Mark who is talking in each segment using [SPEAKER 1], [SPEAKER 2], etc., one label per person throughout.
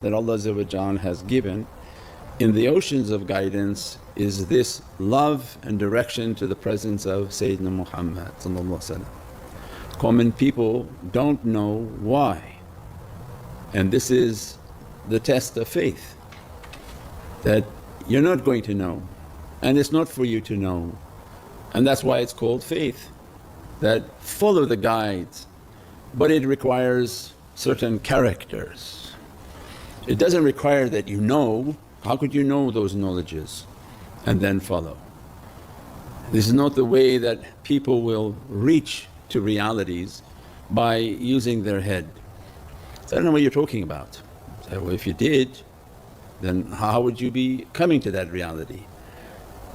[SPEAKER 1] that Allah has given in the oceans of guidance is this love and direction to the presence of Sayyidina Muhammad. Common people don't know why, and this is the test of faith, that you're not going to know and it's not for you to know, and that's why it's called faith, that follow the guides, but it requires certain characters. It doesn't require that you know. How could you know those knowledges and then follow? This is not the way that people will reach to realities, by using their head. So I don't know what you're talking about. So well, if you did, then how would you be coming to that reality?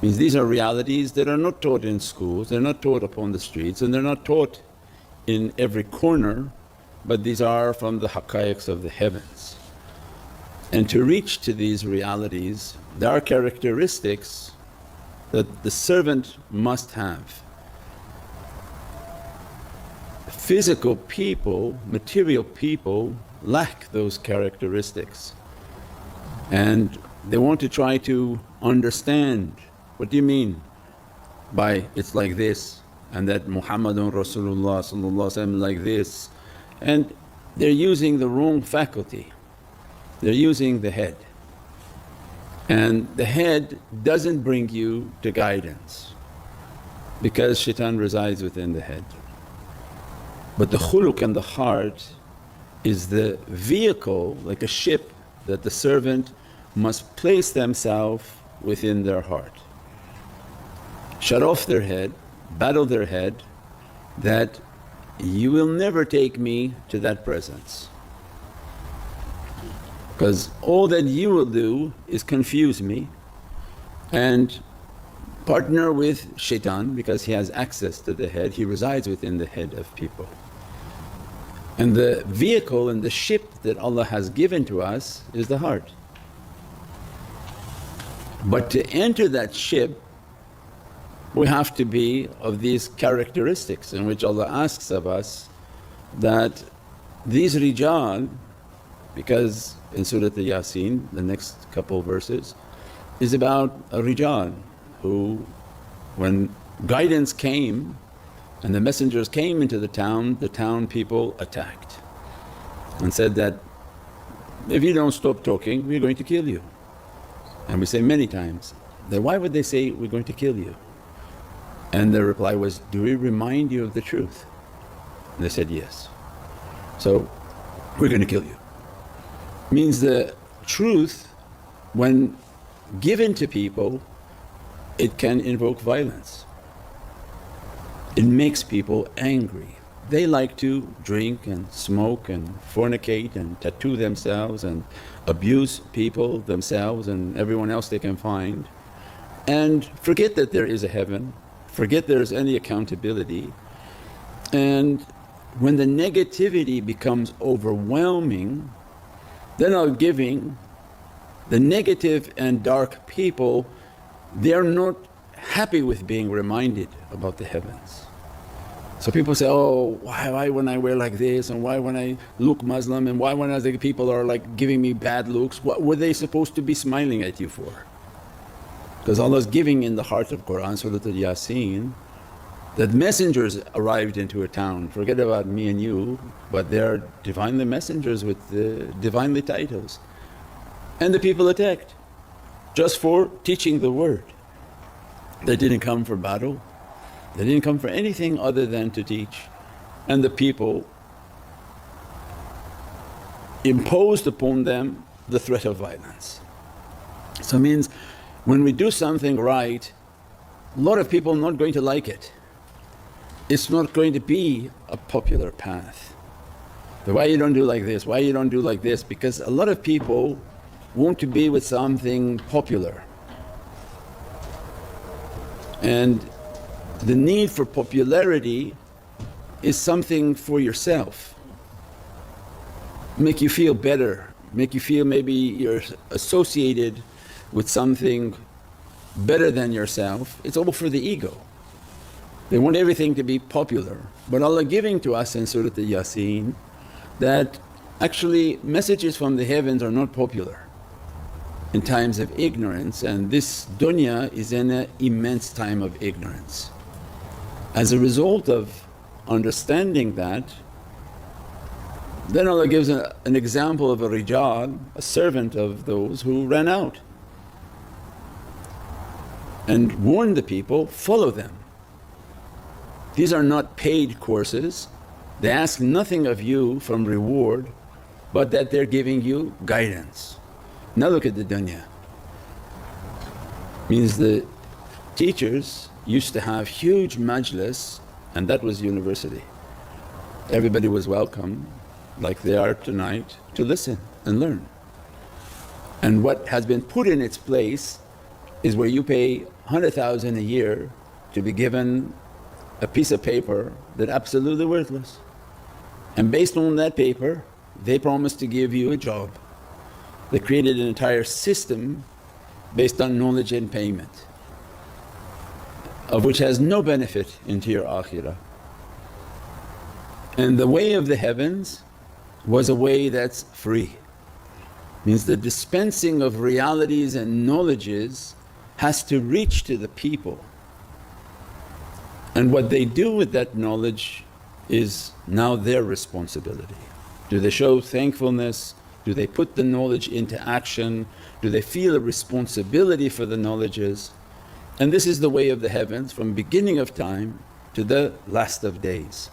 [SPEAKER 1] Means these are realities that are not taught in schools, they're not taught upon the streets, and they're not taught in every corner, but these are from the haqqaiqs of the heavens. And to reach to these realities, there are characteristics that the servant must have. Physical people, material people lack those characteristics, and they want to try to understand, what do you mean by it's like this, and that Muhammadun Rasulullah like this, and they're using the wrong faculty. They're using the head, and the head doesn't bring you to guidance because shaitan resides within the head. But the khuluq and the heart is the vehicle, like a ship, that the servant must place themselves within their heart. Shut off their head, battle their head, that you will never take me to that presence, because all that you will do is confuse me and partner with shaitan, because he has access to the head, he resides within the head of people. And the vehicle and the ship that Allah has given to us is the heart. But to enter that ship we have to be of these characteristics, in which Allah asks of us that these rijal, because in Surat Yasin the next couple verses is about a rijal who, when guidance came and the messengers came into the town people attacked and said that, if you don't stop talking we're going to kill you. And we say many times that, why would they say, we're going to kill you? And the reply was, do we remind you of the truth? And they said, yes. So, we're going to kill you. Means the truth, when given to people, it can invoke violence. It makes people angry. They like to drink and smoke and fornicate and tattoo themselves and abuse people themselves and everyone else they can find, and forget that there is a heaven, forget there is any accountability. And when the negativity becomes overwhelming, they're not giving. The negative and dark people, they're not happy with being reminded about the heavens. So people say, oh, why when I wear like this, and why when I look Muslim, and why when I think people are like giving me bad looks, what were they supposed to be smiling at you for? Because Allah's giving in the heart of Qur'an, Surat Yasin, that messengers arrived into a town, forget about me and you, but they're Divinely messengers with the Divinely titles, and the people attacked just for teaching the word. They didn't come for battle, they didn't come for anything other than to teach, and the people imposed upon them the threat of violence. So it means when we do something right, a lot of people are not going to like it. It's not going to be a popular path. Why you don't do like this, why you don't do like this? Because a lot of people want to be with something popular, and the need for popularity is something for yourself, make you feel better, make you feel maybe you're associated with something better than yourself. It's all for the ego. They want everything to be popular. But Allah giving to us in Surat Yasin that Actually, messages from the heavens are not popular in times of ignorance, and this dunya is in an immense time of ignorance. As a result of understanding that, then Allah gives an example of a rijal, a servant of those who ran out and warned the people, follow them. These are not paid courses, they ask nothing of you from reward but that they're giving you guidance. Now look at the dunya. Means the teachers used to have huge majlis, and that was university. Everybody was welcome like they are tonight to listen and learn. And what has been put in its place is where you pay 100,000 a year to be given a piece of paper that's absolutely worthless. And based on that paper they promise to give you a job. They created an entire system based on knowledge and payment, of which has no benefit into your akhirah. And the way of the heavens was a way that's free. Means the dispensing of realities and knowledges has to reach to the people, and what they do with that knowledge is now their responsibility. Do they show thankfulness? Do they put the knowledge into action? Do they feel a responsibility for the knowledges? And this is the way of the heavens from beginning of time to the last of days.